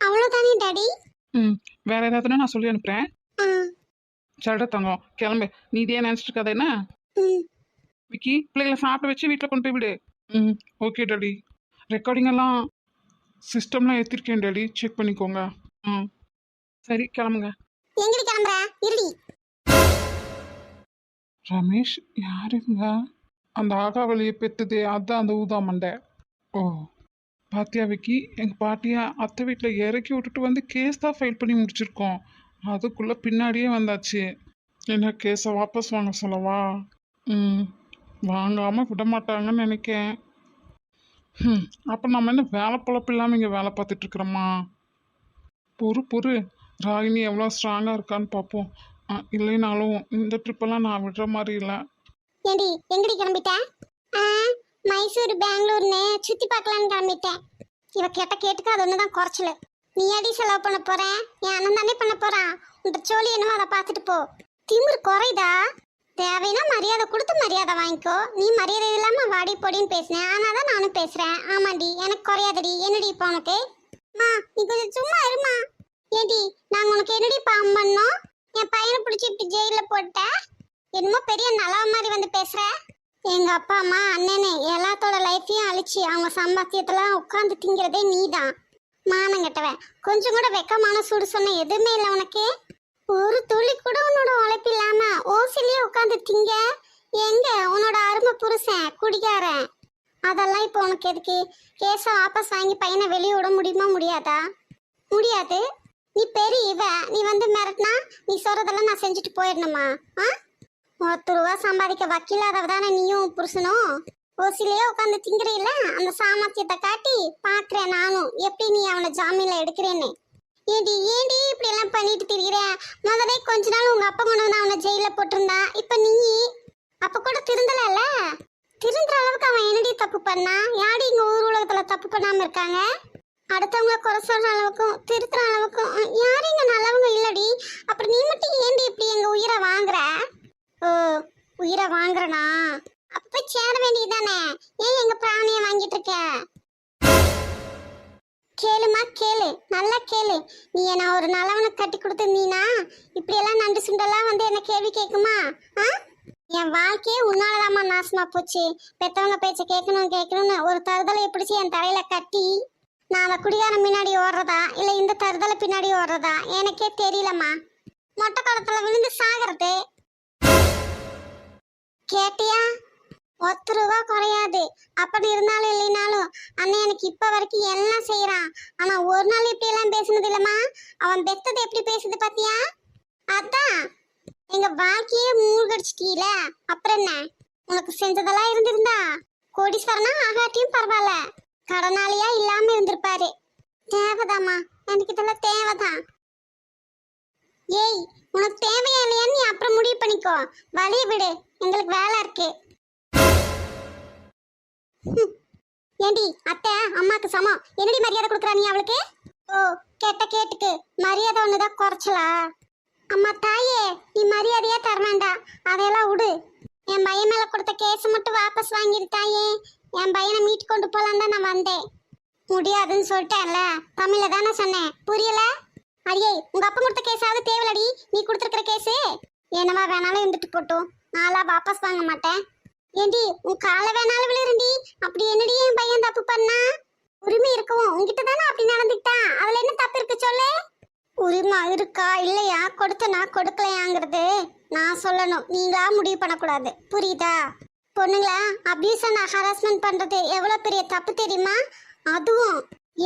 அவ்வளவுதானே டாடி. ம். வேற ஏதாவதுன்னா நான் சொல்லி அனுப்புறேன். ஆ. சரிடா தங்கம், கிளம்பு. நீ இதே நினைச்சிட்டு இருக்காத என்ன? ம். விக்கி, பிள்ளைகளை சாப்பிட வச்சு வீட்டில் கொண்டு போய் விடு. ம். Okay daddy. ரெக்கார்டிங் எல்லாம் சிஸ்டம்லாம் ஏற்றிருக்கேன் டாடி, செக் பண்ணிக்கோங்க. ம். சரி, கிளம்புங்க. எங்கடி கிளம்புற? இருடி. ரமேஷ், யாருங்க? அந்த ஆகாவளியை பெத்ததே அதான் அந்த ஊதா மண்டை. ஓ, பாத்தியா விக்கி, எங்கள் பாட்டியை அத்தை வீட்டில் இறக்கி விட்டுட்டு வந்து கேஸ் தான் ஃபைல் பண்ணி முடிச்சிருக்கோம். அதுக்குள்ளே பின்னாடியே வந்தாச்சு. என்ன கேஸை வாபஸ் வாங்க சொல்லவா? ம். வாங்காமல் விட மாட்டாங்கன்னு நினைக்கேன். அப்போ நம்ம என்ன வேலை பொழப்பு இல்லாமல் இங்கே வேலை பார்த்துட்டு இருக்கிறோமா? பொறு ராகினி எவ்வளோ ஸ்ட்ராங்காக இருக்கான்னு பார்ப்போம். இல்லைனாலும் இந்த ட்ரிப்பெல்லாம் நான் விடுற மாதிரி இல்லை. ஏண்டி எங்கடி கிளம்பிட்ட? மைசூர் பெங்களூர்னு சுத்தி பார்க்கலான்னு கிளம்பிட்டேன். இவ கேட்டுக்க அது ஒன்று தான் குறைச்சல. நீ அடி செலவு பண்ண போறேன், என் அண்ணன் தானே பண்ண போறான். உன்ட சோழி என்னவோ அதை பார்த்துட்டு போ. திமிரு குறைதா? தேவைன்னா மரியாதை கொடுத்து மரியாதை வாங்கிக்கோ. நீ மரியாதை இல்லாம வாடி பொடின்னு பேசினேன், ஆனால் தான் நானும் பேசுறேன். ஆமாண்டி, எனக்கு குறையாதடி. என்னடி இப்போ உனக்கு? மா நீ கொஞ்சம் சும்மா இருமா. ஏடி நாங்கள் உனக்கு என்னடி பாவம் பண்ணோம்? என் பையனை பிடிச்சி இப்படி ஜெயிலில் போட்ட. என்னமோ பெரிய நல்லவ மாதிரி வந்து பேசுற. எங்க அப்பா அம்மா அண்ணனே எல்லாத்தோட லைஃபையும் அழிச்சு அவங்க சம்பாத்தியத்தெல்லாம் உட்காந்து திங்கிறதே நீதான். மானங்கட்டவன். கொஞ்சம் கூட வெக்கமான சூடு சொன்ன எதுவுமே இல்லை உனக்கு. ஒரு துளி கூட உன்னோட உழைப்பு இல்லாம ஓசிலேயே உட்காந்து திங்க. எங்க உன்னோட அருமை புருஷன் குடிக்காரன். அதெல்லாம் இப்போ உனக்கு எதுக்கு? கேஸை வாபஸ் வாங்கி பையனை வெளியே விட முடியுமா? முடியாதா? முடியாது. நீ பெரிய இவ, நீ வந்து மிரட்டினா நீ சொல்றதெல்லாம் நான் செஞ்சுட்டு போயிடணுமா? 10 ரூபா சம்பாதிக்க வக்கீலாதவ தானே நீயும் புருஷனும். ஓசிலேயே உட்காந்து திங்குறீல, அந்த சாமர்த்தியத்தை காட்டி பாக்குறேன் நானும் எப்படி நீ அவனை ஜாமீன்ல எடுக்கிறேன்னு. ஏடி இப்படி எல்லாம் பண்ணிட்டு திரிகிற? முதலே கொஞ்ச நாள் உங்க அப்பா கொண்டு வந்து அவனை ஜெயில போட்டிருந்தா, இப்ப நீ அப்ப கூட திருந்தல. திருந்துற அளவுக்கு அவன் என்னடி தப்பு பண்ணா? யாடி இங்க ஊர் உலகத்துல தப்பு பண்ணாம இருக்காங்க? அடுத்தவங்களை குறை சொல்ற அளவுக்கும் திருத்துற அளவுக்கும் யாரும் இங்க நல்லவங்க இல்லடி. அப்புறம் நீ மட்டும் ஏண்டி இப்படி எங்க உயிரை வாங்குற? ஓ, உயிரை வாங்குறனா? அப்ப போய் சேர வேண்டியதானே. ஏன் எங்க பிராணிய வாங்கிட்டு இருக்க? கேளுமா கேளு, நல்லா கேளு. நீ என்ன ஒரு நல்லவனை கட்டி கொடுத்துருந்தீனா இப்படி எல்லாம் நண்டு சுண்டெல்லாம் வந்து என்ன கேள்வி கேட்குமா? என் வாழ்க்கையே உன்னாலதாம்மா நாசமா போச்சு. பெத்தவங்க பேச்ச கேட்கணும்னு ஒரு தருதலை பிடிச்சி என் தலையில கட்டி நான் அந்த குடிகாரம் பின்னாடி ஓடுறதா இல்ல இந்த தருதலை பின்னாடி ஓடுறதா எனக்கே தெரியலம்மா. மொட்டை காலத்துல விழுந்து சாகிறது. கேட்டியா? 10 ரூபா குறையாது. அப்படி இருந்தாலும் இல்லைனாலும் அண்ணன் எனக்கு இப்ப வரைக்கும் எல்லாம் செய்யறான். ஆனா ஒரு நாள் இப்படி எல்லாம் பேசுனது இல்லம்மா. அவன் பெத்தது எப்படி பேசுது பாத்தியா? அதான் எங்க வாழ்க்கையே மூழ்கடிச்சிட்டீல. அப்புறம் என்ன? உனக்கு செஞ்சதெல்லாம் இருந்திருந்தா கோடீஸ்வரனா ஆகாட்டியும் பரவாயில்ல, கடனாளியா இல்லாம இருந்திருப்பாரு. தேவைதாம்மா, எனக்கு இதெல்லாம் தேவைதான். ஏய், உனக்கு தேவையா இல்லையான்னு நீ அப்புறம் முடிவு பண்ணிக்கோ. வழிய விடு, எங்களுக்கு வேலை இருக்கு. ஏண்டி அத்தை அம்மாக்கு சமம், என்னடி மரியாதை கொடுக்குறா நீ அவளுக்கு? ஓ, கேட்டுக்கு மரியாதை ஒண்ணுதான் குறைச்சலா? அம்மா தாயே, நீ மரியாதையா தர வேண்டாம், அதையெல்லாம் விடு. என் பையன் மேல கொடுத்த கேஸ் மட்டும் வாபஸ் வாங்கிருத்தாயே. என் பையனை மீட்டு கொண்டு போலாம் தான் நான் வந்தேன். முடியாதுன்னு சொல்லிட்டேன்ல, தமிழ்ல தானே சொன்னேன், புரியல? அடியே, உங்க அப்பா கொடுத்த கேஸாவது தேவலடி. நீ கொடுத்துருக்கிற கேஸு என்னவா வேணாலும் இருந்துட்டு போட்டோம், நான்லாம் வாபஸ் வாங்க மாட்டேன். ஏண்டி உன் காலை வேணாலும் விழுறண்டி. அப்படி என்னடி என் பையன் தப்பு பண்ணா? உரிமை இருக்கவும் உங்ககிட்ட தானே அப்படி நடந்துக்கிட்டான், அதுல என்ன தப்பு இருக்கு சொல்லு? உரிமை இருக்கா இல்லையா, கொடுத்தனா கொடுக்கலையாங்கிறது நான் சொல்லணும், நீங்களா முடிவு பண்ணக்கூடாது, புரியுதா? பொண்ணுங்களா அபியூஸ் அண்ட் ஹராஸ்மெண்ட் பண்றது எவ்வளவு பெரிய தப்பு தெரியுமா? அதுவும்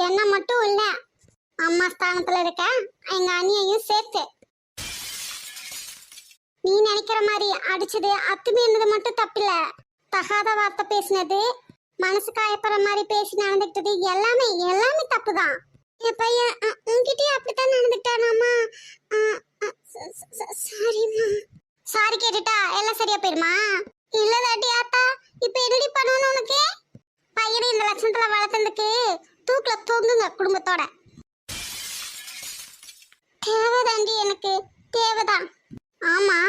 என்ன மட்டும் இல்ல, அம்மா ஸ்தானத்துல இருக்க எங்க அண்ணியையும் சேர்த்து. நீ நினைக்கிற மாதிரி அடிச்சது அத்துமீறினது மட்டும் தப்பில்ல, தகாத வார்த்தை பேசினது, மனசு காயப்படுற மாதிரி பேசி நடந்துக்கிட்டது எல்லாமே தப்புதான். என் பையன் உங்ககிட்டயே அப்படித்தான் நடந்துக்கிட்டானாமா. சாரிம்மா. சாரி கேட்டுட்டா எல்லாம் சரியா போயிருமா? இல்லதாட்டி ஆத்தா, இப்ப என்னடி பண்ணணும் உனக்கு? பையனை இந்த லட்சணத்துல வளர்த்ததுக்கு தூக்குல தொங்குங்க குடும்பத்தோட. தேவைதாண்டி, எனக்கு தேவைதான். ஆமா,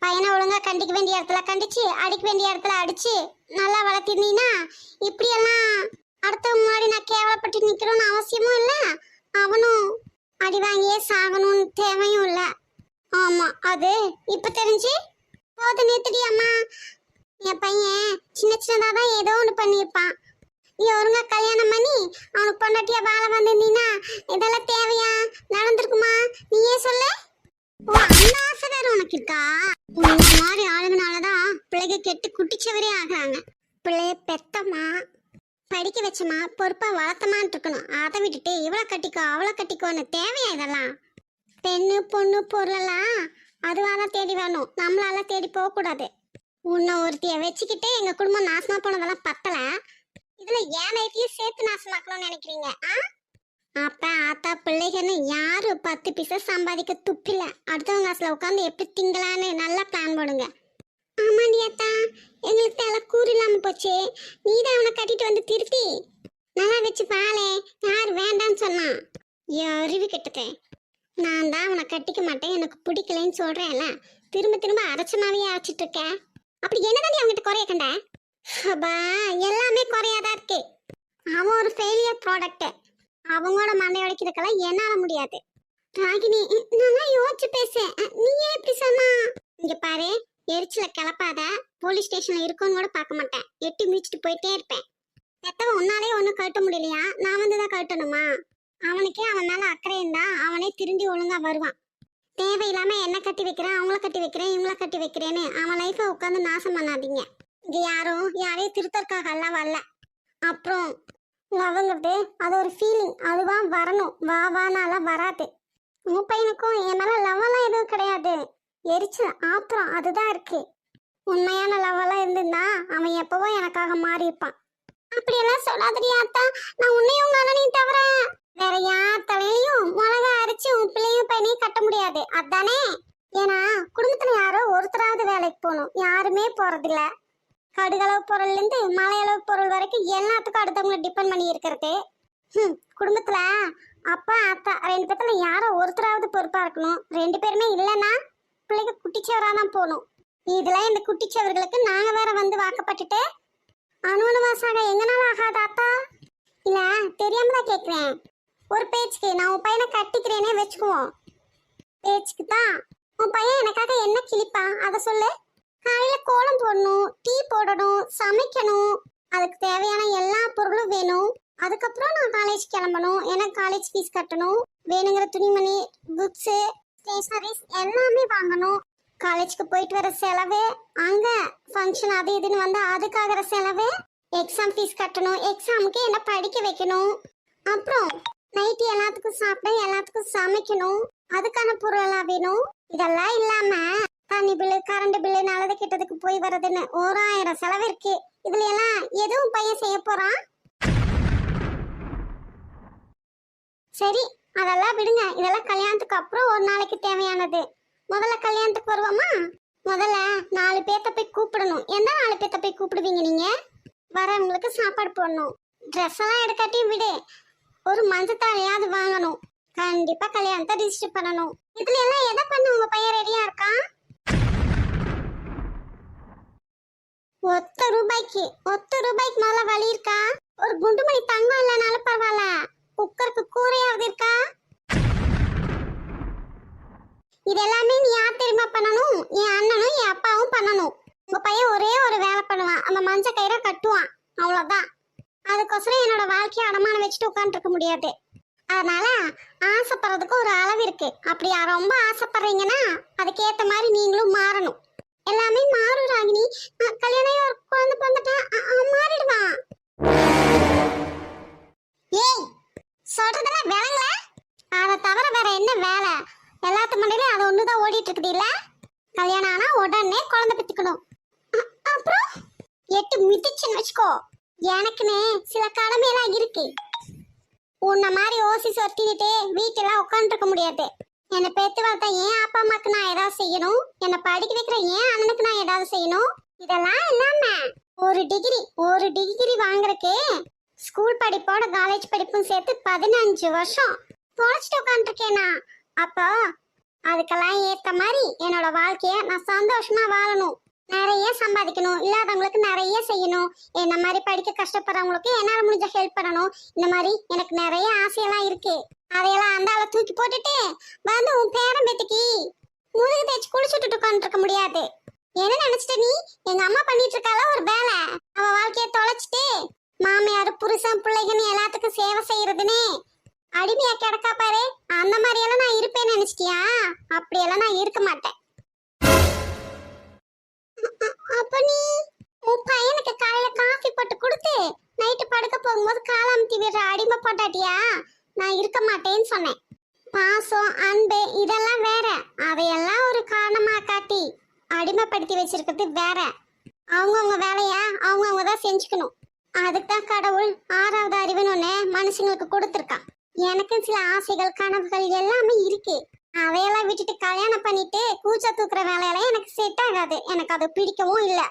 பையனை ஒழுங்கா கண்டிக்க வேண்டிய இடத்துல கண்டிச்சு அடிக்க வேண்டிய இடத்துல அடிச்சு நல்லா வளர்த்திருந்தீங்கன்னா இப்படியெல்லாம் அடுத்த முன்னாடி நான் கேவலப்பட்டு நிக்கணும்னு அவசியமும் இல்லை, அவனும் அடி வாங்கியே சாகணும்னு தேவையும் இல்ல. ஆமா, அது இப்ப தெரிஞ்சு போது நிறுத்தடி அம்மா. என் பையன் சின்ன சின்னதா தான் ஏதோ ஒண்ணு பண்ணியிருப்பான். நீ ஒருங்க கல்யாணம் பண்ணி அவனுக்கு பொண்டாட்டியா வாழ வந்திருந்தீங்கன்னா இதெல்லாம் தேவையா? நடந்திருக்குமா? நீயே சொல்லு. ஓ, அந்த ஆசை வேற உனக்கு இருக்கா? உன்ன மாதிரி ஆளுங்கனாலதான் பிள்ளைங்க கெட்டு குட்டிச்சவரே ஆகுறாங்க. பிள்ளைய பெத்தமா, படிக்க வச்சமா, பொறுப்பா வளர்த்தமான்னு இருக்கணும். அதை விட்டுட்டு இவளை கட்டிக்கோ அவளை கட்டிக்கோன்னு தேவையா இதெல்லாம்? பெண்ணு பொண்ணு பொருளெல்லாம் அதுவாதான் தேடி வரணும், நம்மளால தேடி போக கூடாது. உன்னை ஒருத்திய வச்சுக்கிட்டு எங்க குடும்பம் நாசமா போனதெல்லாம் பத்தல, இதுல ஏன் லைஃபையும் சேர்த்து நாசமாக்கணும்னு நினைக்கிறீங்க? அப்பா ஆத்தா பிள்ளைகன்னு யாரு 10 பைசா சம்பாதிக்க துப்பில்ல. அடுத்தவங்க காசுல உட்காந்து எப்படி திங்கலான்னு நல்லா பிளான் போடுங்க. ஆமாண்டி அத்தா, எங்களுக்கு தலை கூறு இல்லாம போச்சு. நீதான் அவனை கட்டிட்டு வந்து திருத்தி நல்லா வச்சு பாலே. யார் வேண்டான்னு சொன்னான்? அறிவு கெட்டதே. நான் தான் அவனை கட்டிக்க மாட்டேன், எனக்கு பிடிக்கலன்னு சொல்றேன்ல. திரும்ப திரும்ப அரைச்சமாவே அரைச்சிட்டு இருக்க. அப்படி என்னதான் அவங்ககிட்ட குறைய கண்ட? அப்பா எல்லாமே குறையாதான் இருக்கு. அவன் ஒரு ஃபெயிலியர் ப்ராடக்ட். அவங்களோட மண்டை உடைக்கிறதுக்கெல்லாம் என்னால முடியாது. ராகினி, நல்லா யோசிச்சு பேசேன். நீ ஏன் இப்படி சொன்னா? இங்க பாரு, எரிச்சல கிளப்பாத. போலீஸ் ஸ்டேஷன்ல இருக்குன்னு கூட பார்க்க மாட்டேன், எட்டி மிதிச்சுட்டு போயிட்டே இருப்பேன். பெத்தவ உன்னாலே ஒன்னும் கட்ட முடியலையா? நான் வந்துதான் கட்டணுமா? அவனுக்கே அவன் மேல அக்கறை இருந்தா அவனே திரும்பி ஒழுங்கா வருவான். தேவையில்லாம என்ன கட்டி வைக்கிறேன், அவங்கள கட்டி வைக்கிறேன், இவங்கள கட்டி வைக்கிறேன்னு அவன் லைஃபை உட்காந்து நாசம் பண்ணாதீங்க. இங்க யாரையும் திருத்தற்காக எல்லாம் வரல. அப்புறம் லவ்ங்கிறது அது ஒரு ஃபீலிங், அதுவா வரணும். வானாலாம் வராது. உன் பையனுக்கும் என் மேல லவ்வெல்லாம் எதுவும் கிடையாது. எரிச்சல் ஆத்திரம் அதுதான் இருக்கு. உண்மையான லவ்வெல்லாம் இருந்திருந்தா அவன் எப்பவோ எனக்காக மாறி இருப்பான். அப்படியெல்லாம் சொல்லாதடி ஆத்தா. நான் உன்னையும் உங்க அண்ணனையும் தவிர வேற யார் தலையிலையும் மிளகா அரைச்சு உன் பிள்ளையும் பையனையும் கட்ட முடியாது, அதானே? ஏன்னா குடும்பத்துல யாரோ ஒருத்தராவது வேலைக்கு போகணும், யாருமே போறதில்ல. கடுகளவு பொருள்ல இருந்து மலையளவு பொருள் வரைக்கும் எல்லாத்துக்கும் அடுத்தவங்களை டிபெண்ட் பண்ணி இருக்கிறது. குடும்பத்துல அப்பா அத்தா 2 பேத்துல யாரோ ஒருத்தராவது பொறுப்பா இருக்கணும். 2 பேருமே இல்லைன்னா பிள்ளைங்க குட்டிச்சவராதான் போகணும். இதுல இந்த குட்டிச்சவர்களுக்கு நாங்க வேற வந்து வாக்கப்பட்டுட்டு அணுவணுவாசாக எங்கனால ஆகாது அத்தா? இல்ல தெரியாம தான் கேக்குறேன். ஒரு பேச்சுக்கு நான் உன் பையனை கட்டிக்கிறேனே வச்சுக்குவோம். பேச்சுக்கு தான் உன் பையன் எனக்காக என்ன கிழிப்பான் அதை சொல்லு. காலையில கோலம் போடணும், டீ போடணும், சமைக்கணும், அதுக்கு தேவையான எல்லா பொருளும் வேணும். அதுக்கப்புறம் நான் காலேஜ் கிளம்பணும், எனக்கு காலேஜ் ஃபீஸ் கட்டணும், வேணுங்கிற துணிமணி, புக்ஸு, ஸ்டேஷனரிஸ் எல்லாமே வாங்கணும். காலேஜ்க்கு போயிட்டு வர செலவு, அங்க ஃபங்க்ஷன் அது இதுன்னு வந்து அதுக்காகிற செலவு, எக்ஸாம் ஃபீஸ் கட்டணும், எக்ஸாமுக்கு என்ன படிக்க வைக்கணும், அப்புறம் நைட்டு எல்லாத்துக்கும் சாப்பிட எல்லாத்துக்கும் சமைக்கணும், அதுக்கான பொருள் எல்லாம் வேணும். இதெல்லாம் இல்லாம தண்ணி பில்லு, கரண்ட் பில்லு, நல்லது கெட்டதுக்கு போய் வர்றதுன்னு 1000 செலவு இருக்கு. இதுல எல்லாம் எதுவும் பையன் செய்ய போறான்? சரி அதெல்லாம் விடுங்க, இதெல்லாம் கல்யாணத்துக்கு அப்புறம் ஒரு நாளைக்கு தேவையானது. முதல்ல கல்யாணத்துக்கு வருவோமா? முதல்ல 4 பேர்த்த போய் கூப்பிடணும். எந்த 4 பேர்த்த போய் கூப்பிடுவீங்க நீங்க? வரவங்களுக்கு சாப்பாடு போடணும், ட்ரெஸ் எல்லாம் எடுக்காட்டியும் விடு, ஒரு மஞ்சத்தாலையாவது வாங்கணும். கண்டிப்பா கல்யாணத்தை ரிஜிஸ்டர் பண்ணணும். இதுல எல்லாம் எதை பண்ண உங்க பையன் ரெடியா இருக்கான்? ஒத்த ரூபாய்க்கு முதல்ல வழி இருக்கா? ஒரு குண்டுமணி தங்கம் இல்லைனாலும் பரவாயில்ல, குக்கருக்கு கூரையாவது இருக்கா? இது எல்லாமே நீ யார் தெரியுமா பண்ணணும்? என் அண்ணனும் என் அப்பாவும் பண்ணணும். உங்க பையன் ஒரே ஒரு வேலை பண்ணுவான், அந்த மஞ்ச கயிறை கட்டுவான், அவ்வளவுதான். அதுக்கோசரம் என்னோட வாழ்க்கையை அடமானம் வச்சுட்டு உட்காந்துருக்க முடியாது. அதனால ஆசைப்படுறதுக்கு ஒரு அளவு இருக்கு. அப்படி ரொம்ப ஆசைப்படுறீங்கன்னா அதுக்கேற்ற மாதிரி நீங்களும் மாறணும். எல்லாமே மாறும் ராகினி. கல்யாணம் ஒரு குழந்தை பிறந்துட்டா மாறிடுவான். ஏய் சொல்றதெல்லாம் வேலைங்கள? அதை தவிர வேற என்ன வேலை? எல்லாத்து மண்டையிலும் அது ஒண்ணுதான் ஓடிட்டு இருக்குது இல்ல? கல்யாணம் ஆனா உடனே குழந்தை பெற்றுக்கணும். அப்புறம் 8 மிதிச்சுன்னு வச்சுக்கோ. எனக்குன்னு சில கடமையெல்லாம் இருக்கு. உன்ன மாதிரி ஓசி சொட்டிக்கிட்டே வீட்டெல்லாம் உட்காந்துருக்க முடியாது. என்னை பெத்து வளர்த்தா என் அப்பா அம்மாக்கு நான் ஏதாவது செய்யணும், என்னை படிக்க வைக்கிற என் அண்ணனுக்கு நான் ஏதாவது செய்யணும். இதெல்லாம் இல்லாம ஒரு டிகிரி வாங்குறதுக்கு ஸ்கூல் படிப்போட காலேஜ் படிப்பும் சேர்த்து 15 வருஷம் தொலைச்சிட்டு உட்காந்துருக்கேனா? அப்போ அதுக்கெல்லாம் ஏத்த மாதிரி என்னோட வாழ்க்கைய நான் சந்தோஷமா வாழணும், நிறைய சம்பாதிக்கணும், இல்லாதவங்களுக்கு நிறைய செய்யணும், என்ன மாதிரி படிக்க கஷ்டப்படுறவங்களுக்கு என்னால முடிஞ்ச ஹெல்ப் பண்ணணும். இந்த மாதிரி எனக்கு நிறைய ஆசையெல்லாம் இருக்கு. அதையெல்லாம் அந்த ஆளை தூக்கி போட்டுட்டு வந்து உன் பேரம்பேத்திக்கு முதுகு தேய்ச்சி குளிச்சுட்டு உட்காந்துருக்க முடியாது. என்ன நினைச்சிட்ட நீ? எங்க அம்மா பண்ணிட்டு இருக்காள ஒரு வேலை, அவ வாழ்க்கைய தொலைச்சிட்டு மாமியார் புருஷன் பிள்ளைகன்னு எல்லாத்துக்கும் சேவை செய்யறதுன்னு அடிமையா கிடக்கா பாரு. அந்த மாதிரி எல்லாம் நான் இருப்பேன்னு நினைச்சிட்டியா? அப்படியெல்லாம் நான் இருக்க மாட்டேன். அப்ப நீ உன் பையனுக்கு காலையில காஃபி போட்டு கொடுத்து நைட்டு படுக்க போகும்போது காலாமத்தி விடுற அடிமை போட்டாட்டியா? நான் இருக்க மாட்டேன்னு சொன்னேன். பாசம் அன்பு இதெல்லாம் வேற, அதையெல்லாம் ஒரு காரணமா காட்டி அடிமைப்படுத்தி வச்சிருக்கிறது வேற. அவங்கவுங்க வேலைய அவங்கவுங்க தான் செஞ்சுக்கணும். அதுக்கு தான் கடவுள் 6வது அறிவுன்னு ஒண்ணு மனுஷங்களுக்கு கொடுத்துருக்கான். எனக்கு சில ஆசைகள் கனவுகள் எல்லாமே இருக்கு. அதையெல்லாம் விட்டுட்டு கல்யாணம் பண்ணிட்டு கூச்ச தூக்குற வேலையெல்லாம் எனக்கு செட் ஆகாது. எனக்கு அது பிடிக்கவும் இல்லை.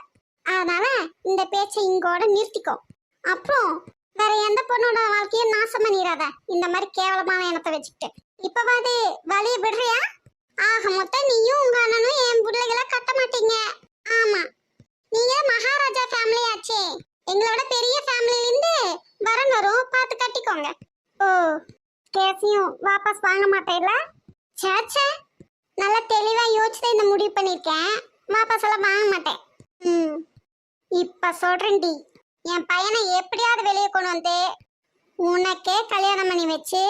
அதனால இந்த பேச்சை இங்கோட நிறுத்திக்கோ. அப்புறம் வேற எந்த பொண்ணோட வாழ்க்கையும் நாசம் பண்ணிடாத இந்த மாதிரி கேவலமான எண்ணத்தை வச்சுக்கிட்டு. இப்பவாது வழிய விடுறியா? ஆக மொத்தம் நீயும் உங்க அண்ணனும் என் பிள்ளைகளை கட்ட மாட்டீங்க. ஆமா, நீங்க மகாராஜா ஃபேமிலி ஆச்சே. எங்களோட பெரிய ஃபேமிலில இருந்து வரன் வரும், பார்த்து கட்டிக்கோங்க. ஓ, கேஸையும் வாபஸ் வாங்க மாட்டேல? சேச்சே, நல்லா தெளிவா யோசிச்சு இந்த முடிவு பண்ணிருக்கேன். வாபஸ் எல்லாம் வாங்க மாட்டேன். இப்ப சொல்றேன்டி, என் பையனை எப்படியாவது வெளியே கொண்டு வந்து உனக்கே கல்யாணம் பண்ணி வச்சு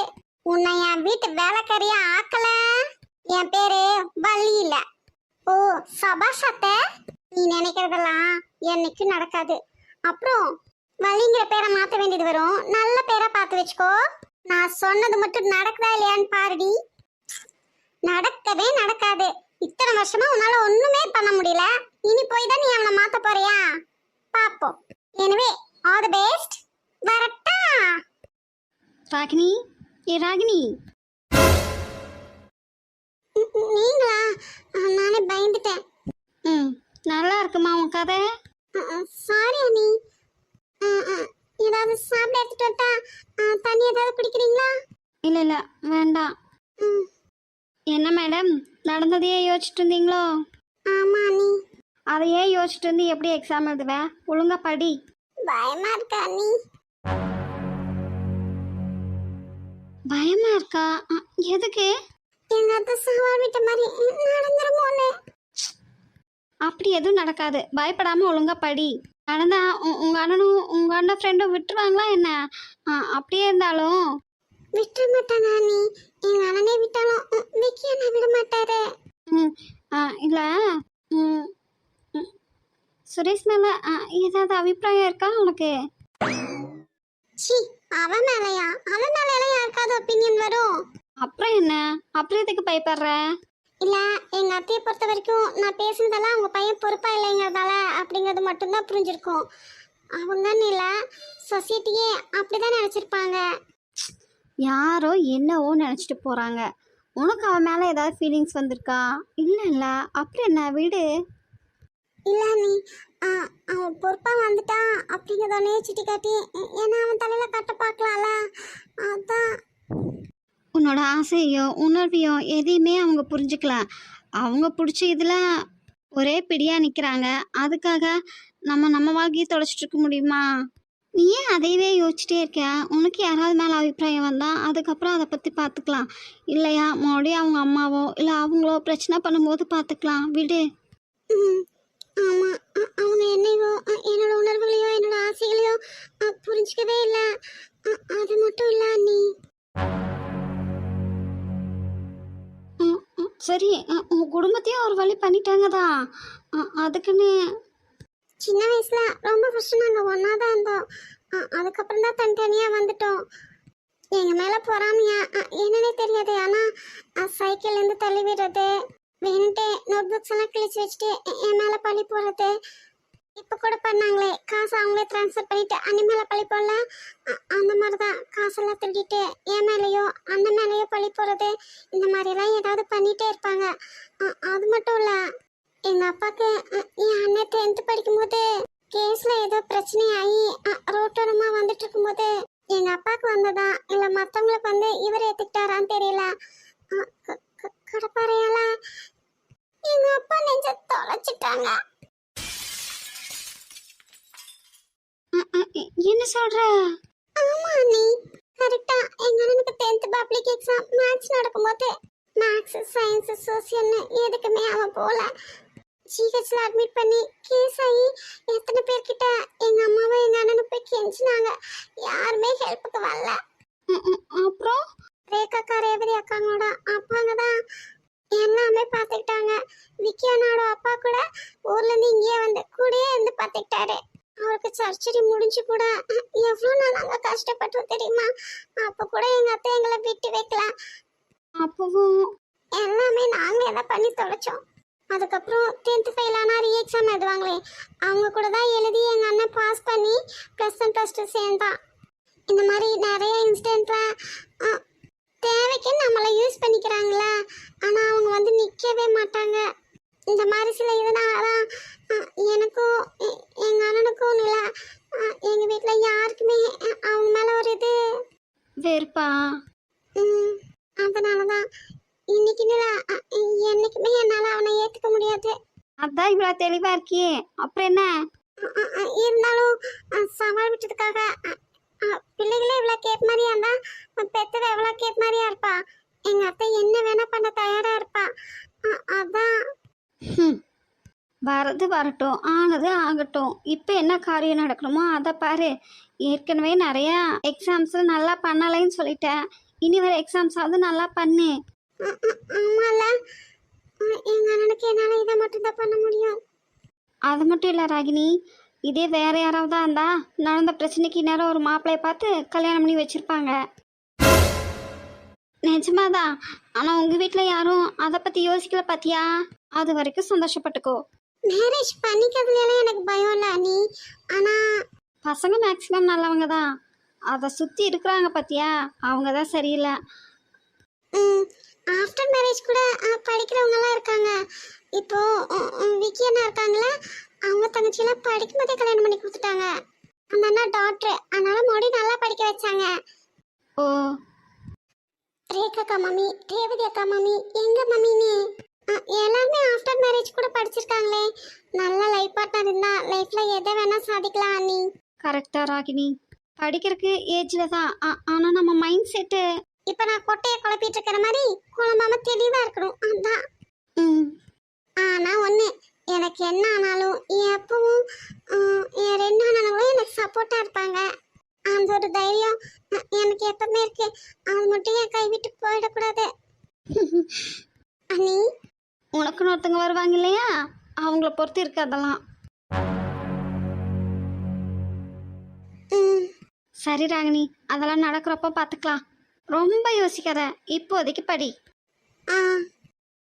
உன்னை என் வீட்டு வேலைக்காரியா ஆக்கல, என் பேரு வள்ளி இல்ல. ஓ சபாஷத்த, நீ நினைக்கிறதெல்லாம் என்னைக்கும் நடக்காது. அப்புறம் வள்ளிங்கிற பேரை மாத்த வேண்டியது வரும். நல்ல பேரை பார்த்து வச்சுக்கோ. நான் சொன்னது மட்டும் நடக்குதா இல்லையான்னு பாருடி. நடக்கவே நடக்காது. இத்தனை வருஷமா உன்னால ஒண்ணுமே பண்ண முடியல. இனி போய் தான் நீ அவனை மாத்த போறியா? பாப்போம். எனவே ஆல் தி பெஸ்ட். வரட்டா? ராகினி, ஏ ராகினி. நீங்களா? நானே பயந்துட்டேன். நல்லா இருக்குமா உன் கதை? சாரி அண்ணி. ஏதாவது சாப்பிட எடுத்துட்டு வரட்டா? தண்ணி ஏதாவது குடிக்கிறீங்களா? இல்லை இல்லை வேண்டாம். என்ன மேடம், நடந்ததையே யோசிச்சுட்டு இருந்தீங்களோ? ஆமா அண்ணி. அதையே யோசிச்சுட்டு இருந்து எப்படி எக்ஸாம் எழுதுவேன்? ஒழுங்கா படி. பயமா இருக்கா அண்ணி? பயமா இருக்கா? எதுக்கு? எங்க அத்தை சவால் விட்ட மாதிரி நடந்துருமோன்னு. அப்படி எதுவும் நடக்காது, பயப்படாம ஒழுங்கா படி. நடந்தா உங்க அண்ணனும் உங்க அண்ணன் ஃப்ரெண்டும் விட்டுருவாங்களா என்ன? அப்படியே இருந்தாலும் விட்டுற மாட்டாங்க அண்ணி. எங்க அண்ணனே விட்டாலும் விக்கி என்ன விட மாட்டாரு. இல்லை, சுரேஷ் மேல ஏதாவது அபிப்பிராயம் இருக்கா உனக்கு? சி, அவன் மேலையா? அவன் மேல எல்லாம் யாருக்காவது ஒப்பீனியன் வரும்? அப்புறம் என்ன? அப்புறம் எதுக்கு பயப்படுற? இல்ல, எங்க அத்தையை பொறுத்த வரைக்கும் நான் பேசுனதெல்லாம் அவங்க பையன் பொறுப்பா இல்லைங்கிறதால அப்படிங்கிறது மட்டும்தான் புரிஞ்சிருக்கும். அவங்கன்னு இல்லை, சொசைட்டியே அப்படிதான் நினைச்சிருப்பாங்க. யாரோ என்னவோ நினச்சிட்டு போகிறாங்க. உனக்கு அவன் மேலே ஏதாவது ஃபீலிங்ஸ் வந்திருக்கா? இல்லை இல்லை, அப்புறம் என்ன, விடு. இல்லை நீ அவன் பொறுப்பா வந்துட்டான் அப்படிங்கிறதோடனே சுட்டி காட்டி ஏன்னா அவன் தலையில கட்ட பார்க்கலாம்ல, அதான். உன்னோட ஆசையோ உணர்வையோ எதையுமே அவங்க புரிஞ்சுக்கலாம். அவங்க பிடிச்ச இதில் ஒரே பிடியாக நிற்கிறாங்க. அதுக்காக நம்ம வாழ்க்கையை தொலைச்சிட்டு இருக்க முடியுமா? நீ ஏன் அதையவே யோசிச்சுட்டே இருக்க? உனக்கு யாராவது மேலே அபிப்பிராயம் வந்தால் அதுக்கப்புறம் அதை பற்றி பார்த்துக்கலாம். இல்லையா மறுபடியும் அவங்க அம்மாவோ இல்லை அவங்களோ பிரச்சனை பண்ணும்போது பார்த்துக்கலாம், விடு. ஆமா, அவங்க என்னையோ என்னோட உணர்வுகளையோ என்னோட ஆசைகளையோ புரிஞ்சுக்கவே இல்லை. அது மட்டும் இல்லை நீ. சரி, உங்கள் குடும்பத்தையும் ஒரு வழி பண்ணிட்டாங்க தான். அதுக்குன்னு சின்ன வயசுல ரொம்ப வருஷம் நாங்கள் ஒன்றா தான் இருந்தோம். அதுக்கப்புறம் தான் தனித்தனியாக வந்துட்டோம். எங்கள் மேலே பொறாமையா என்னன்னே தெரியாது. ஆனால் சைக்கிள்லேருந்து தள்ளி விடுறது, வேணுன்ட்டு நோட் புக்ஸ் எல்லாம் கிழிச்சு வச்சுட்டு என் மேலே பழி போடுறது. இப்போ கூட பண்ணாங்களே, காசு அவங்களே ட்ரான்ஸ்ஃபர் பண்ணிட்டு அண்ணன் மேலே பழி போடல, அந்த மாதிரி தான் காசெல்லாம் திருடிட்டு என் மேலேயோ அண்ணன் மேலேயோ பழி போடுறது. இந்த மாதிரியெல்லாம் ஏதாவது பண்ணிகிட்டே இருப்பாங்க. அது மட்டும் இல்லை, எங்கள் அப்பாவுக்கு என் அண்ணன் 10th படிக்கும்போது கேஸில் ஏதோ பிரச்சனை ஆகி ரோட்டோரமாக வந்துட்டு இருக்கும்போது எங்கள் அப்பாவுக்கு வந்ததா இல்லை மற்றவங்களுக்கு வந்து இவர் ஏற்றுக்கிட்டாரான்னு தெரியல, கடப்பாறையால எங்கள் அப்பா நெஞ்ச தொலைச்சிட்டாங்க. என்ன சொல்ற? ஆமா நீ, கரெக்டா எங்க அண்ணனுக்கு 10th பப்ளிக் எக்ஸாம் மேத்ஸ் நடக்கும்போது மேத்ஸ் சயின்ஸ் சோசியல்னு எதுக்குமே அவன் போல ஜிஹெச்ல அட்மிட் பண்ணி கேஸ் ஆகி எத்தனை பேர்கிட்ட எங்க அம்மாவும் எங்க அண்ணனும் போய் கெஞ்சினாங்க. யாருமே ஹெல்ப்புக்கு வரல. அப்புறம் ரேகாக்கா ரேவதி அக்காங்களோட அப்பாங்க தான் எல்லாமே பார்த்துக்கிட்டாங்க. விக்கி அண்ணாவோட அப்பா கூட ஊர்ல இருந்து இங்கேயே வந்து கூடயே இருந்து பார்த்துக்கிட்டாரு. அவருக்கு சர்ஜரி முடிஞ்சு கூட எவ்வளோ நாங்க கஷ்டப்பட்டோம் தெரியுமா? அப்ப கூட எங்க அத்தை எங்களை விட்டு வைக்கல. அப்பவும் எல்லாமே நாங்களே தான் பண்ணி தொலைச்சோம். அதுக்கப்புறம் 10th ஃபெயில் ஆனா ரீ எக்ஸாம் எழுதுவாங்களே அவங்க கூட தான் எழுதி எங்க அண்ணன் பாஸ் பண்ணி +1 +2 சேர்ந்தான். இந்த மாதிரி நிறைய இன்சிடென்ட்ல தேவைக்கு நம்மளை யூஸ் பண்ணிக்கிறாங்களா, ஆனா அவங்க வந்து நிக்கவே மாட்டாங்க. இந்த மாதிரி சில இதனாலதான் எனக்கும் எங்க அண்ணனுக்கும் இல்லை எங்க வீட்டுல யாருக்குமே அவங்க மேல ஒரு இது வெறுப்பா? அதனாலதான் இன்னைக்கு என்னைக்குமே என்னால அவனை ஏத்துக்க முடியாது. அதான் இவ்வளோ தெளிவா இருக்கியே, அப்புறம் என்ன? இருந்தாலும் சவால் விட்டதுக்காக பிள்ளைகளே இவ்வளவு கேப் மாதிரியா இருந்தா பெத்தவ எவ்வளவு கேப் மாதிரியா இருப்பா. எங்க அத்தை என்ன வேணா பண்ண தயாரா இருப்பா. அதான் வரது வரட்டும், ஆனது ஆகட்டும். இப்போ என்ன காரியம் நடக்கணுமோ அதை பாரு. ஏற்கனவே நிறையா எக்ஸாம்ஸ் நல்லா பண்ணலைன்னு சொல்லிட்டேன். இனி வர எக்ஸாம்ஸாவது நல்லா பண்ணு. ஆமால எங்க அண்ணனுக்கு என்னால இதை மட்டும் தான் பண்ண முடியும். அது மட்டும் இல்லை ராகினி, இதே வேற யாராவதா இருந்தா நடந்த பிரச்சனைக்கு நேரம் ஒரு மாப்பிள்ளைய பார்த்து கல்யாணம் பண்ணி வச்சிருப்பாங்க. நிஜமாதான். ஆனால் உங்கள் வீட்டில் யாரும் அதை பற்றி யோசிக்கல பார்த்தியா? அது வரைக்கும் சந்தோஷப்பட்டுக்கோ. மேரேஜ் பண்ணிக்கிறதுல எனக்கு பயம் இல்லை அண்ணி. ஆனா பசங்க மேக்ஸிமம் நல்லவங்க தான். அதை சுற்றி இருக்கிறாங்க பார்த்தியா, அவங்க தான் சரியில்லை. ஆஃப்டர் மேரேஜ் கூட படிக்கிறவங்கலாம் இருக்காங்க. இப்போ விக்கி அண்ணா இருக்காங்களா, அவங்க தங்கச்சியெல்லாம் படிக்கும் போதே கல்யாணம் பண்ணி கொடுத்துட்டாங்க. அந்த அண்ணா டாக்டர், அதனால மோடி நல்லா படிக்க வச்சாங்க. ஓ, ரேகாக்கா மம்மி, ரேவதி அக்கா மம்மி, எங்க மம்மின்னு எல்லாருமே ஆஃப்டர் மேரேஜ் கூட படிச்சிருக்காங்களே. நல்ல லைஃப் பார்ட்னர் இருந்தா லைஃப்ல எதை வேணா சாதிக்கலாம் அண்ணி. கரெக்டா ராகினி, படிக்கிறதுக்கு ஏஜில் தான். ஆனால் நம்ம மைண்ட் செட்டு இப்ப நான் கொட்டையை குழப்பிட்டு இருக்கிற மாதிரி குழம்பாம தெளிவா இருக்கணும். அதான். ஆனா ஒண்ணு, எனக்கு என்ன ஆனாலும் எப்பவும் என் 2 அண்ணனும் எனக்கு சப்போர்ட்டா இருப்பாங்க. அந்த ஒரு தைரியம் எனக்கு எப்பவுமே இருக்கு. அது மட்டும் என் கைவிட்டு போயிடக்கூடாது அண்ணி. உனக்குன்னு ஒருத்தங்க வருவாங்க இல்லையா, அவங்கள பொறுத்து இருக்கு அதெல்லாம். சரி ராகினி, அதெல்லாம் நடக்கிறப்ப பார்த்துக்கலாம். ரொம்ப யோசிக்காத, இப்போதைக்கு படி.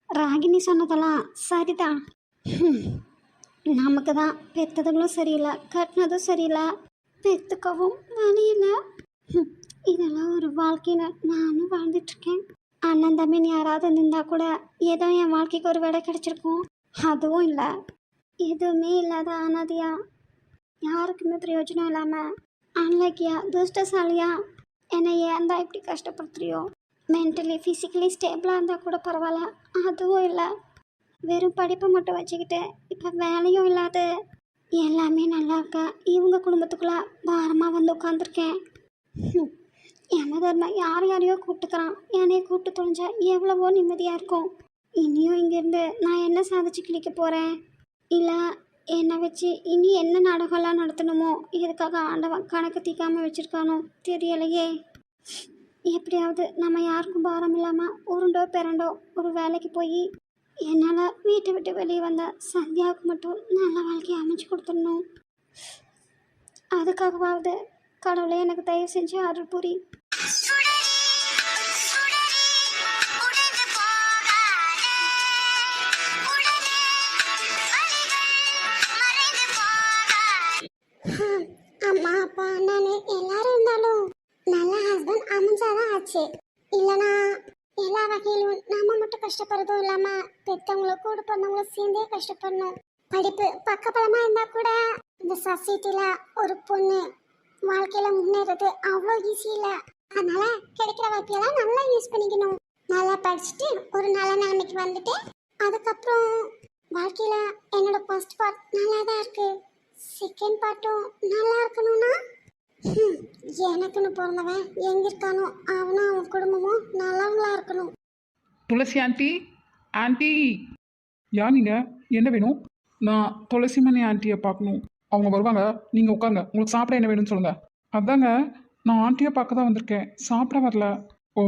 ராகினி சொன்னதெல்லாம் சரிதான். நமக்கு தான் பெற்றதுங்களும் சரியில்லை, கட்டினதும் சரியில்லை, பெற்றுக்கவும் வழியில்லை. இதெல்லாம் ஒரு வாழ்க்கைன்னு நானும் வாழ்ந்துட்டுருக்கேன். அண்ணன் தம்பின்னு யாராவது இருந்தா கூட ஏதோ என் வாழ்க்கைக்கு ஒரு விடை கிடைச்சிருக்கும். அதுவும் இல்லை. எதுவுமே இல்லாத அனாதையா, யாருக்குமே பிரயோஜனம் இல்லாமல் அன்லக்கியா, துஷ்டசாலியா என்னை ஏன் தான் இப்படி கஷ்டப்படுத்துறியோ? மென்டலி ஃபிசிக்கலி ஸ்டேபிளாக இருந்தால் கூட பரவாயில்ல, அதுவும் இல்லை. வெறும் படிப்பை மட்டும் வச்சுக்கிட்டு இப்போ வேலையும் இல்லாத எல்லாமே நல்லா இருக்கா. இவங்க குடும்பத்துக்குள்ளே பாரமாக வந்து உட்காந்துருக்கேன். யமதர்மா யார் யாரையோ கூப்பிட்டுக்கிறான், என்னைய கூப்பிட்டு தொலைஞ்சா எவ்வளவோ நிம்மதியாக இருக்கும். இனியும் இங்கேருந்து நான் என்ன சாதிச்சு கிழிக்க போகிறேன்? இல்லை என்னை வச்சு இனி என்ன நாடகம்லாம் நடத்தணுமோ, இதுக்காக ஆண்டவன் கணக்கு தீக்காமல் வச்சுருக்கானோ தெரியலையே. எப்படியாவது நம்ம யாருக்கும் பாரம் இல்லாமல் உருண்டோ பிறண்டோ ஒரு வேலைக்கு போய் என்னால் வீட்டை விட்டு வெளியே வந்த சந்தியாவுக்கு மட்டும் நல்ல வாழ்க்கையை அமைச்சு கொடுத்துடணும். அதுக்காகவாவது கடவுளே எனக்கு தயவு செஞ்சு அருள் புரி. அம்மா அப்பா அண்ணனு எல்லாரும் இருந்தாலும் நல்ல ஹஸ்பண்ட் அமைஞ்சாதான் ஆச்சு. இல்லைனா எல்லா வகையிலும் நாம மட்டும் கஷ்டப்படுறதும் இல்லாம பெற்றவங்களும் கூட பிறந்தவங்களும் சேர்ந்தே கஷ்டப்படணும். படிப்பு பக்கபலமா இருந்தா கூட இந்த சொசைட்டில ஒரு பொண்ணு வாழ்க்கையில முன்னேறது அவ்வளோ ஈஸி இல்லை. அதனால கிடைக்கிற வாய்ப்பெல்லாம் நல்லா யூஸ் பண்ணிக்கணும். நல்லா படிச்சுட்டு ஒரு நல்ல நிலைமைக்கு வந்துட்டு அதுக்கப்புறம் வாழ்க்கையில என்னோட ஃபர்ஸ்ட் பார்ட் நல்லா தான் இருக்கு, செகண்ட் பார்ட்டும் நல்லா இருக்கணும்னா ஹம், எனக்குன்னு பிறந்தவன் எங்க இருக்கானோ அவனும் அவன் குடும்பமும் நல்லவங்களா இருக்கணும். துளசி ஆண்டி, ஆண்டி, யார் நீங்க? என்ன வேணும்? நான் துளசிமணி ஆண்டியை பார்க்கணும். அவங்க வருவாங்க, நீங்க உட்காருங்க. உங்களுக்கு சாப்பிட என்ன வேணும்னு சொல்லுங்க. அதாங்க, நான் ஆண்டியை பார்க்க தான் வந்திருக்கேன், சாப்பிட வரல. ஓ,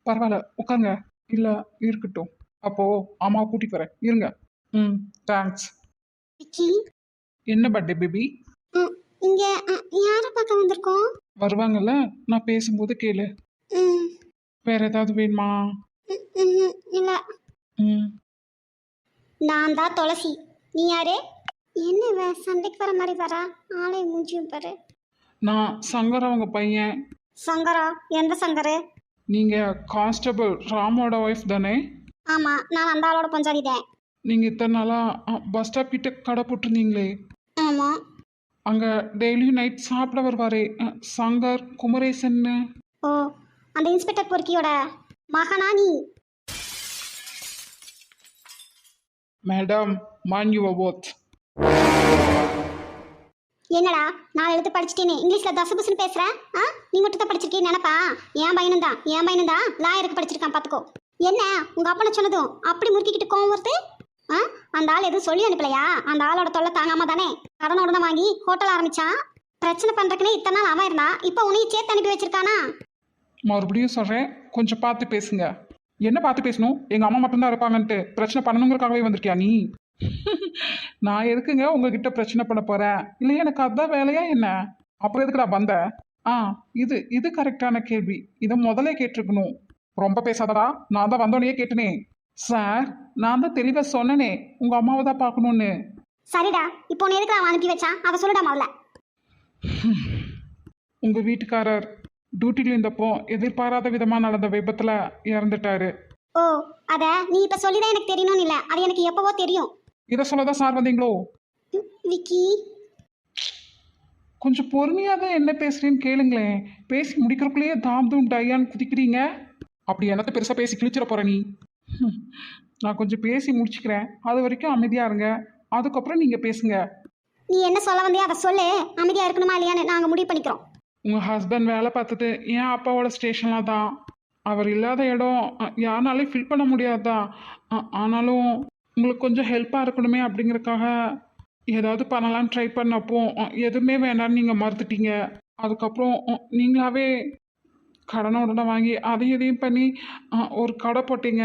பரவாயில்ல, உட்காருங்க. இல்ல, இருக்கட்டும். அப்போ அம்மாவை கூட்டிட்டு வரேன், இருங்க. ம், தேங்க்ஸ். விக்கி, என்ன பர்த்டே பேபி? ம், இங்க யாரை பார்க்க வந்திருக்கோம்? வருவாங்கல்ல, நான் பேசும்போது கேளு. ம், வேற ஏதாவது வேணுமா? இல்ல. ம், நான் தான் துளசி. நீ யாரு? என்ன இவ சண்டைக்கு வர மாதிரி வரா? ஆளை மூஞ்சியும் பாரு. நான் சங்கர் அவங்க பையன். சங்கரா? எந்த சங்கரு? நீங்க கான்ஸ்டபிள் ராமோட ஒய்ஃப் தானே? ஆமா, நான் அந்த ஆளோட பஞ்சாதிதேன். நீங்க இத்தனை நாளா பஸ் ஸ்டாப் கிட்ட கடை போட்டிருந்தீங்களே, ஆமா. அங்க டெய்லியும் நைட் சாப்பிட வருவாரே சங்கர் குமரேசன்னு. ஓ, அந்த இன்ஸ்பெக்டர் பொறுக்கியோட மகனா நீ? Madam, mind your words. என்னடா நான் எழுத்து படிச்சுட்டேனே இங்கிலீஷ்ல தசபுசுன்னு பேசுற? நீ மட்டும் தான் படிச்சிருக்கேன்னு நினைப்பா? என் பையனும் தான் லாயருக்கு படிச்சிருக்கான், பாத்துக்கோ. என்ன உங்க அப்பனை சொன்னதும் அப்படி முறுக்கிக்கிட்டு கோவம் வருது? அந்த ஆள் எதுவும் சொல்லி அனுப்பலையா? அந்த ஆளோட தொல்லை தாங்காம தானே கடன் உடனே வாங்கி ஹோட்டல் ஆரம்பிச்சான். பிரச்சனை பண்றதுக்குன்னே இத்தனை நாள் அவன் இருந்தா, இப்போ உன்னையும் சேர்த்து அனுப்பி வச்சிருக்கானா? மறுபடியும் சொல்றேன், கொஞ்சம் பார்த்து பேசுங்க. என்ன பார்த்து பேசணும்? எங்க அம்மா மட்டும்தான் இருப்பாங்கன்ட்டு பிரச்சனை பண்ணணுங்கிறக்காகவே வந்திருக்கியா நீ? நான் எதுக்குங்க உங்ககிட்ட பிரச்சனை பண்ண போறேன்? இல்லை, எனக்கு அதான் வேலையா என்ன? அப்புறம் எதுக்குடா வந்த? ஆ, இது இது கரெக்டான கேள்வி. இதை முதல்ல கேட்டிருக்கணும். ரொம்ப பேசாதடா, நான் தான் வந்தோடனே கேட்டனே. சார், நான் தான் தெளிவா சொன்னனே உங்க அம்மாவை தான் பார்க்கணும்னு. சரிடா, இப்போ உன்னை எதுக்கு அவன் அனுப்பி வச்சான் அதை சொல்லுடா முதல்ல. உங்க வீட்டுக்காரர் டியூட்டில இருந்தப்போ எதிர்பாராத விதமா நடந்த விபத்துல இறந்துட்டாரு. ஓ, அத நீ இப்ப சொல்லிதான் எனக்கு தெரியணும்னு இல்ல, அது எனக்கு எப்பவோ தெரியும். இதை சொல்லதான் சார் வந்தீங்களோ? விக்கி, கொஞ்சம் பொறுமையாக தான் என்ன பேசுறேன்னு கேளுங்களேன். பேசி முடிக்கிறக்குள்ளேயே தாம் தூம் டையான்னு குதிக்கிறீங்க. அப்படி என்னத்த பெருசாக பேசி கிழிச்சிட போற நீ? நான் கொஞ்சம் பேசி முடிச்சுக்கிறேன், அது வரைக்கும் அமைதியா இருங்க. அதுக்கப்புறம் நீங்க பேசுங்க. நீ என்ன சொல்ல வந்தியா அதை சொல்லு. அமைதியா இருக்கணுமா இல்லையான்னு நாங்க முடிவு பண்ணிக்கிறோம். உங்க ஹஸ்பண்ட் வேலை பார்த்தது என் அப்பாவோட ஸ்டேஷன்ல தான். அவர் இல்லாத இடம் யாருனாலையும் ஃபில் பண்ண முடியாதுதான். ஆனாலும் உங்களுக்கு கொஞ்சம் ஹெல்ப்பாக இருக்கணுமே அப்படிங்கறக்காக ஏதாவது பண்ணலான்னு ட்ரை பண்ணப்போ எதுவுமே வேண்டாம்னு நீங்கள் மறுத்துட்டீங்க. அதுக்கப்புறம் நீங்களாவே கடனை உடனே வாங்கி அதையும் இதையும் பண்ணி ஒரு கடை போட்டீங்க.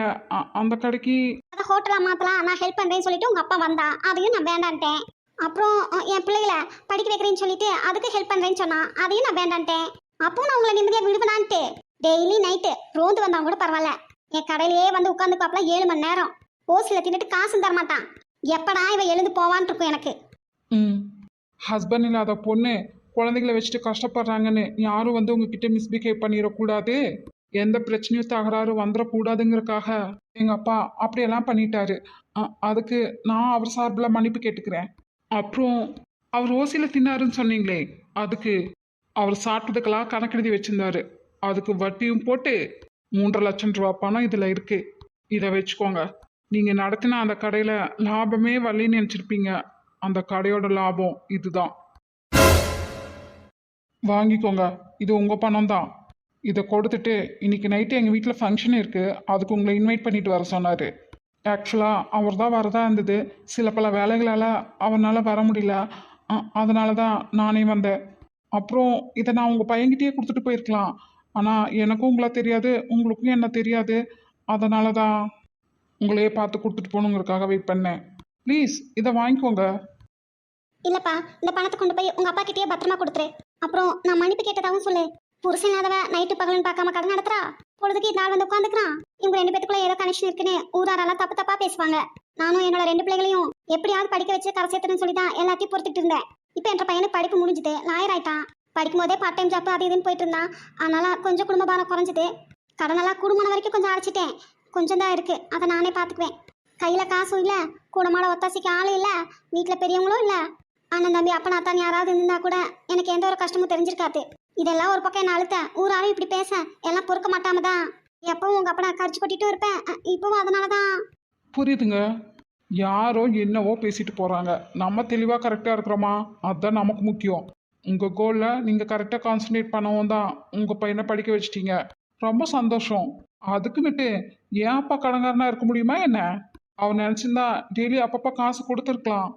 அந்த கடைக்கு அதை ஹோட்டலா மாத்தலாம், நான் ஹெல்ப் பண்றேன்னு சொல்லிட்டு உங்க அப்பா வந்தான், அதையும் நான் வேண்டான்ட்டேன். அப்புறம் என் பிள்ளைகளை படிக்க வைக்கிறேன்னு சொல்லிட்டு அதுக்கு ஹெல்ப் பண்றேன்னு சொன்னான், அதையும் நான் வேண்டான்ட்டேன். அப்போ நான் உங்களை நிம்மதியாக விடுவேனான்ட்டு டெய்லி நைட்டு ரோந்து வந்தா கூட பரவாயில்ல, என் கடையிலேயே வந்து உட்காந்து பாப்பல 7 மணி நேரம் ஓசில தின்னுட்டு காசும் தரமாட்டான். எப்படா இவ எழுந்து போவான்னு இருக்கும் எனக்கு. ஹஸ்பண்ட் இல்லாத பொண்ணு குழந்தைகளை வச்சுட்டு கஷ்டப்படுறாங்கன்னு யாரும் வந்து உங்ககிட்ட மிஸ்பிஹேவ் பண்ணிடக்கூடாது, எந்த பிரச்சனையும் தகராறு வந்துடக்கூடாதுங்கிறதுக்காக எங்க அப்பா அப்படியெல்லாம் பண்ணிட்டாரு. அதுக்கு நான் அவர் சார்பில் மன்னிப்பு கேட்டுக்கிறேன். அப்புறம் அவர் ஓசியில் தின்னாருன்னு சொன்னீங்களே, அதுக்கு அவர் சாப்பிட்டதுக்கெல்லாம் கணக்கெழுதி வச்சிருந்தாரு. அதுக்கு வட்டியும் போட்டு 3.5 லட்சம் ரூபா பணம் இதில் இருக்கு. இதை வச்சுக்கோங்க. நீங்கள் நடத்தின அந்த கடையில் லாபமே வரலன்னு நினச்சிருப்பீங்க. அந்த கடையோட லாபம் இதுதான். வாங்கிக்கோங்க, இது உங்கள் பணம் தான். இதை கொடுத்துட்டு இன்னைக்கு நைட்டு எங்கள் வீட்டில் ஃபங்க்ஷன் இருக்குது, அதுக்கு உங்களை இன்வைட் பண்ணிட்டு வர சொன்னார். ஆக்சுவலாக அவர் தான் வரதா இருந்தது. சில பல வேலைகளால் அவரால் வர முடியல. அதனால தான் நானே வந்தேன். அப்புறம் இதை நான் உங்கள் பையன்கிட்டயே கொடுத்துட்டு போயிருக்கலாம். ஆனால் எனக்கும் உங்களை தெரியாது, உங்களுக்கும் என்ன தெரியாது. அதனால தான் உங்களையே பார்த்து கொடுத்துட்டு போகணுங்கிறதுக்காக வெயிட் பண்ணேன். ப்ளீஸ் இதை வாங்கிக்கோங்க. இல்லப்பா, இந்த பணத்தை கொண்டு போய் உங்க அப்பா கிட்டயே பத்திரமா கொடுத்துரு. அப்புறம் நான் மன்னிப்பு கேட்டதாகவும் சொல்லு. புருஷன் இல்லாதவ நைட்டு பகலன்னு பார்க்காம கடை நடத்துறா, பொழுதுக்கு நாள் வந்து உட்காந்துக்கிறான். இவங்க 2 பேத்துக்குள்ள ஏதோ கனெக்ஷன் இருக்குன்னு ஊராரெல்லாம் தப்பு தப்பா பேசுவாங்க. நானும் என்னோட 2 பிள்ளைகளையும் எப்படியாவது படிக்க வச்சு கரை சேர்த்துன்னு சொல்லி தான் எல்லாத்தையும் பொறுத்துட்டு இருந்தேன். இப்போ என்ற பையனுக்கு படிப்பு முடிஞ்சுது, லாயர் ஆயிட்டான். படிக்கும் போதே பார்ட் டைம் ஜாப் அது இதுன்னு போயிட்டு இருந்தான். அதனால கொஞ்சம் குடும்ப பாரம் குறைஞ்சிது. கடனெல்லாம் குடும்பம் வரைக்கும் கொஞ்சம் அடைச்சிட்டேன். கொஞ்சம் தான் இருக்கு, அதை நானே பார்த்துக்குவேன். கையில காசும் இல்லை, கூடமாட ஒத்தாசிக்கு ஆளும் இல்லை, வீட்டில் பெரியவங்களும் இல்லை. அண்ணன் தம்பி அப்பா நாத்தான் யாராவது இருந்தா கூட எனக்கு எந்த ஒரு கஷ்டமும் தெரிஞ்சிருக்காது. இதெல்லாம் ஒரு பக்கம் என்ன அழுத்த, ஊராரும் இப்படி பேச எல்லாம் பொறுக்க மாட்டாம தான் எப்பவும் உங்க அப்பா நான் கரிச்சு கொட்டிட்டும் இருப்பேன். இப்பவும் அதனாலதான். புரியுதுங்க. யாரோ என்னவோ பேசிட்டு போகிறாங்க, நம்ம தெளிவாக கரெக்டாக இருக்கிறோமா, அதுதான் நமக்கு முக்கியம். உங்கள் கோலில் நீங்கள் கரெக்டாக கான்சன்ட்ரேட் பண்ணவும் தான் உங்கள் பையனை படிக்க வச்சிட்டீங்க. ரொம்ப சந்தோஷம். அதுக்குன்னுட்டு ஏன் அப்பா கடங்காரனா இருக்க முடியுமா என்ன? அவர் நினச்சிருந்தா டெய்லி அப்பப்போ காசு கொடுத்துருக்கலாம்.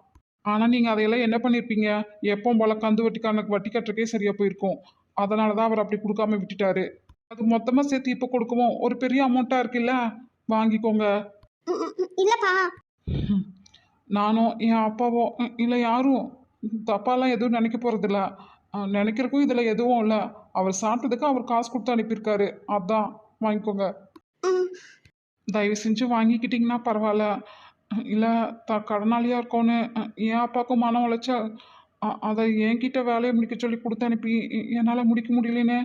ஆனால் நீங்கள் அதையெல்லாம் என்ன பண்ணியிருப்பீங்க? எப்பவும் போல கந்து வட்டிக்காரனுக்கு வட்டி கட்டுறக்கே சரியாக போயிருக்கும். அதனால தான் அவர் அப்படி கொடுக்காம விட்டுட்டாரு. அது மொத்தமாக சேர்த்து இப்போ கொடுக்கவும் ஒரு பெரிய அமௌண்ட்டாக இருக்குல்ல, வாங்கிக்கோங்க. இல்லப்பா. நானும் என் அப்பாவோ இல்லை யாரும் தப்பாலாம் எதுவும் நினைக்க போகிறதில்ல. நினைக்கிறக்கும் இதில் எதுவும் இல்லை. அவர் சாப்பிட்டதுக்கு அவர் காசு கொடுத்து அனுப்பியிருக்காரு, அதான் வாங்கிக்கோங்க. தயவு செஞ்சு வாங்கிக்கிட்டிங்கன்னா பரவாயில்ல. இல்லை கடனாளியாக இருக்கோன்னு என் அப்பாவுக்கும் மனம் உழைச்சா அதை என்கிட்ட வேலையை முடிக்க சொல்லி கொடுத்து அனுப்பி என்னால் முடிக்க முடியலன்னு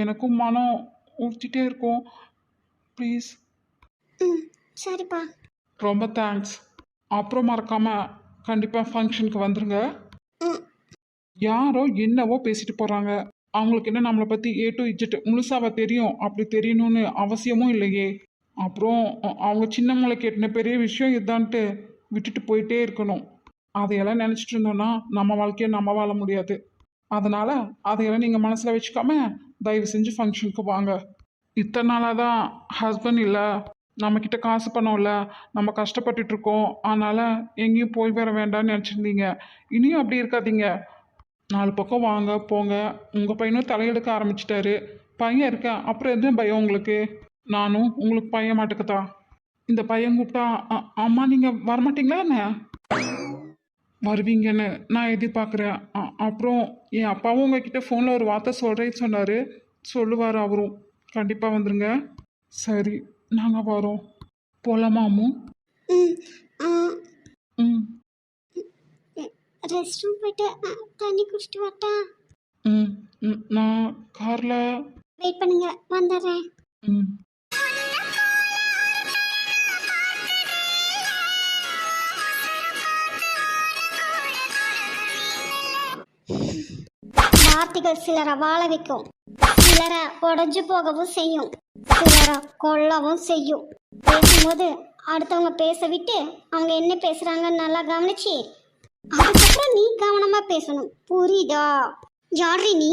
எனக்கும் மனம் உறுத்திட்டே இருக்கும். ப்ளீஸ். சரிப்பா. ரொம்ப தேங்க்ஸ். அப்புறம் மறக்காமல் கண்டிப்பாக ஃபங்க்ஷனுக்கு வந்துடுங்க. யாரோ என்னவோ பேசிட்டு போகிறாங்க. அவங்களுக்கு என்ன நம்மளை பற்றி A to Z முழுசாவா தெரியும்? அப்படி தெரியணும்னு அவசியமும் இல்லையே. அப்புறம் அவங்க சின்னவங்களை கேட்டின பெரிய விஷயம் இதான்ட்டு விட்டுட்டு போயிட்டே இருக்கணும். அதையெல்லாம் நினச்சிட்டு இருந்தோன்னா நம்ம வாழ்க்கையை நம்ம வாழ முடியாது. அதனால் அதையெல்லாம் நீங்கள் மனசில் வச்சுக்காம தயவு செஞ்சு ஃபங்க்ஷனுக்கு வாங்க. இத்தனை நாளாக தான் ஹஸ்பண்ட் இல்லை, நம்மக்கிட்ட காசு பணம் இல்லை, நம்ம கஷ்டப்பட்டுட்டு இருக்கோம், அதனால் எங்கேயும் போய் வர வேண்டாம்னு நினச்சிருந்தீங்க. இனியும் அப்படி இருக்காதீங்க. 4 பக்கம் வாங்க போங்க. உங்கள் பையனும் தலையெடுக்க ஆரம்பிச்சிட்டாரு. பையன் இருக்கேன், அப்புறம் எதுவும் பயம் உங்களுக்கு? நானும் உங்களுக்கு பையன் மாட்டுக்குதா. இந்த பையன் கூப்பிட்டா அம்மா நீங்கள் வரமாட்டீங்களா என்ன? வருவீங்கன்னு நான் எதிர்பார்க்குறேன். அப்புறம் என் அப்பாவும் உங்ககிட்ட ஃபோனில் ஒரு வார்த்தை சொல்கிறேன்னு சொன்னார். சொல்லுவார் அவரும். கண்டிப்பாக வந்துடுங்க. சரி, நாங்கள் வரோம். போகலாமாமு? ம். ரெஸ்ட் ரூம் போயிட்டு தண்ணி குடிச்சிட்டு வரட்டா? நான் காரில் வெயிட் பண்ணுங்க, வந்துடுறேன். ம். வார்த்தைகள் சிலரை வாழ வைக்கும், சிலரை உடஞ்சு போகவும் செய்யும், சிலரை கொல்லவும் செய்யும். பேசும்போது அடுத்தவங்க பேச விட்டு அவங்க என்ன பேசுறாங்கன்னு நல்லா கவனிச்சு அதுக்கப்புறம் நீ கவனமா பேசணும், புரியுதா? யாரு நீ?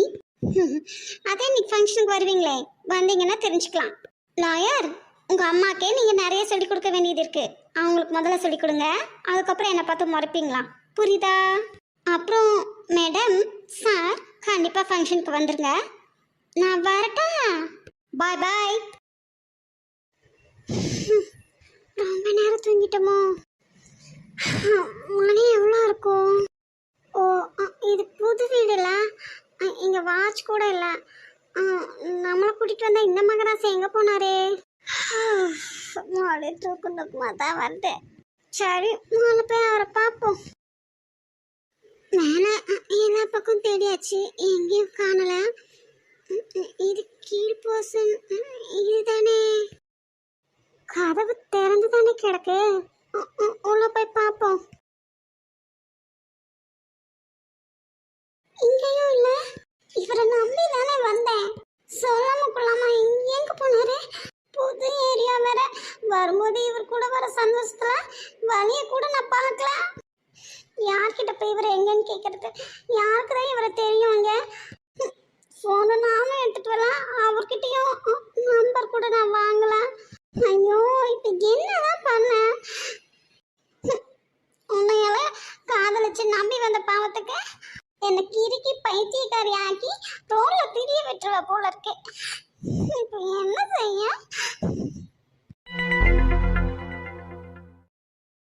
அதே இன்னைக்கு ஃபங்க்ஷனுக்கு வருவீங்களே, வந்தீங்கன்னா தெரிஞ்சுக்கலாம். லாயர், உங்க அம்மாக்கே நீங்க நிறைய சொல்லிக் கொடுக்க வேண்டியது இருக்கு. அவங்களுக்கு முதல்ல சொல்லிக் கொடுங்க, அதுக்கப்புறம் என்னை பார்த்து முறைப்பீங்களா, புரியுதா? அப்புறம் மேடம், சார் கண்டிப்பா ஃபங்க்ஷனுக்கு வந்துருங்க. நான் வரட்டா? பாய் பாய். ரொம்ப நேரம் தூங்கிட்டோமோ? மணி எவ்வளோ இருக்கும்? ஓ, இது புது வீடுல, இங்கே வாட்ச் கூட இல்லை. நம்மளை கூட்டிகிட்டு வந்தால் இந்த மகராசை எங்கே போனாரே? மாடு தூக்கம் தூக்கமாக தான் வந்துட்டேன். சரி, மேலே போய் அவரை பார்ப்போம். மேலே எல்லா பக்கம் தேடியாச்சு, எங்கேயும் காணல. இது கீழ் போர்ஷன் இதுதானே? கதவு திறந்து தானே கிடக்கு. உள்ள போய் பார்ப்போம். இங்கேயும் இல்ல. இவரை நம்பி தானே வந்தேன், சொல்லாம கொள்ளாம எங்க போனாரு? புது ஏரியா வேற. வரும்போது இவர் கூட வர சந்தோஷத்துல வழிய கூட நான் பார்க்கல. யார்கிட்ட போய் இவரை எங்கன்னு கேட்கறது? யாருக்குதான் இவரை தெரியுங்க? போன நானும் எடுத்துட்டு வரலாம், அவர்கிட்டயும் நம்பர் கூட நான் வாங்கலாம். ஐயோ, இப்ப என்னதான் பண்ண? உண்மையால காதலிச்சு நம்பி வந்த பாவத்துக்கு என்னை கிறுக்கி பைத்தியக்காரி ஆக்கி ரோட்ல திரிய விட்டுருவ போல இருக்கு.